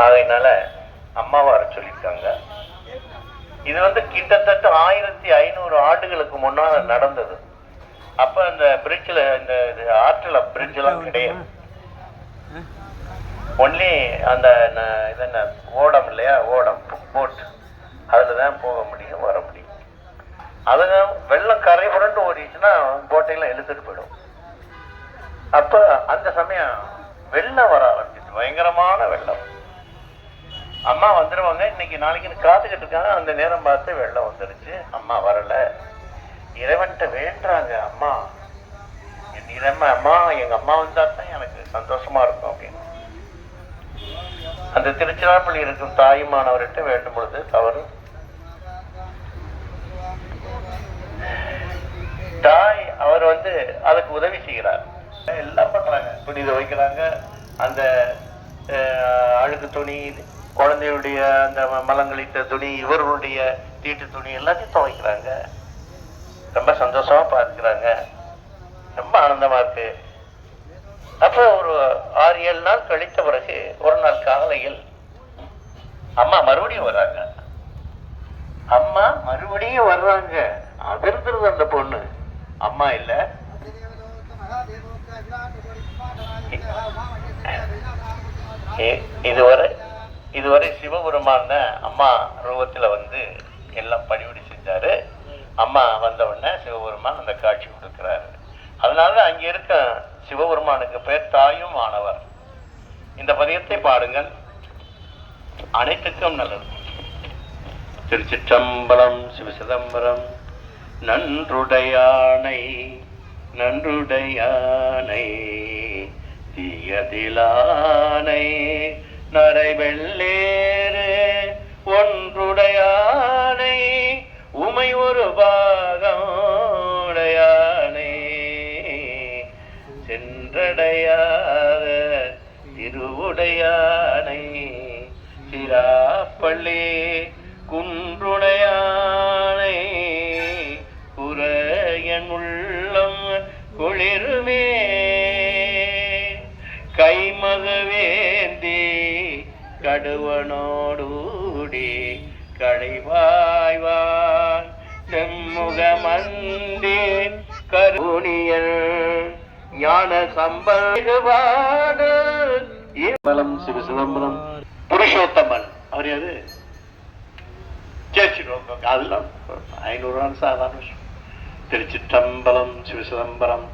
அதனால அம்மாவை வர சொல்லியிருக்காங்க. இது கிட்டத்தட்ட 1500 ஆண்டுகளுக்கு முன்னால நடந்தது. அப்ப இந்த பிரிட்ஜில் இந்த ஆற்றில் பிரிட்ஜ் எல்லாம் கிடையாது. ஒன்லி அந்த இது ஓடம் இல்லையா, ஓடம் போட், அதுலதான் போக முடியும், வர முடியும். அதுங்க வெள்ளம் கரை புரண்டு ஓடிச்சுன்னா போட்டையெல்லாம் இழுத்துட்டு போயிடும். அப்ப அந்த சமயம் வெள்ளம் வர ஆரம்பிச்சிச்சு, பயங்கரமான வெள்ளம். அம்மா வந்துருவாங்க இன்னைக்கு நாளைக்குன்னு காத்துக்கிட்டு இருக்காங்க. அந்த நேரம் பார்த்து வெள்ளம் வந்துருச்சு. அம்மா வரல. இறைவன்கிட்ட வேண்டாங்க, அம்மா அம்மா எங்க அம்மா வந்தா தான் எனக்கு சந்தோஷமா இருக்கும் அப்படின்னு. அந்த திருச்சிராப்பள்ளி இருக்கும் தாயுமானவர்கிட்ட வேண்டும் பொழுது தவறு. தாய் அவர் அதுக்கு உதவி செய்கிறார், எல்லாம் பண்றாங்க. துணி துவைக்கிறாங்க, அந்த அழுக்கு துணி, குழந்தையுடைய அந்த மலங்களிட்ட துணி, இவர்களுடைய தீட்டு துணி எல்லாத்தையும் துவைக்கிறாங்க. ரொம்ப சந்தோஷமா பார்க்கிறாங்க, ரொம்ப ஆனந்தமா இருக்கு. அப்ப ஒரு 6-7 நாள் கழித்த பிறகு ஒரு நாள் காலையில் அம்மா மறுபடியும் வர்றாங்க. அம்மா மறுபடியும் வர்றாங்க. அதிர்ந்துருது அந்த பொண்ணு. அம்மா இல்ல. இதுவரை சிவபெருமான அம்மா ரூபத்துல எல்லாம் பணிவிடை செஞ்சாரு. அம்மா வந்த உடனே சிவபெருமான் அந்த காட்சி கொடுக்கிறாரு. அதனால அங்க இருக்க சிவபெருமானுக்கு பேர் தாயும் ஆனவர். இந்த பதியத்தை பாடுங்கள், அனைத்துக்கும் நல்லது. திருச்சிற்றம்பலம். சிவசிதம்பரம். நன்றுடையானை நன்றுடையானை தீயதிலானை நரைவெள்ளேறு ஒன்றுடையானை உமை ஒரு பாகம் உடையானை சென்றடையாத திருவுடையானை சிராப்பள்ளி குன்றுடையானை குறையன் உள்ளம் குளிருமே கைமகவேந்தி கடுவனோடூடி கடைவாய்வான் செம்முகமந்தி கருணியல் ஞான சம்பவான சிவசிதம்பரம் புருஷோத்தமன். அவர் யாரு? சேர்ச்சிடுவோம். அதெல்லாம் 500 சாதாரண விஷயம். திருச்சிற்றம்பலம். சிவசிதம்பரம்.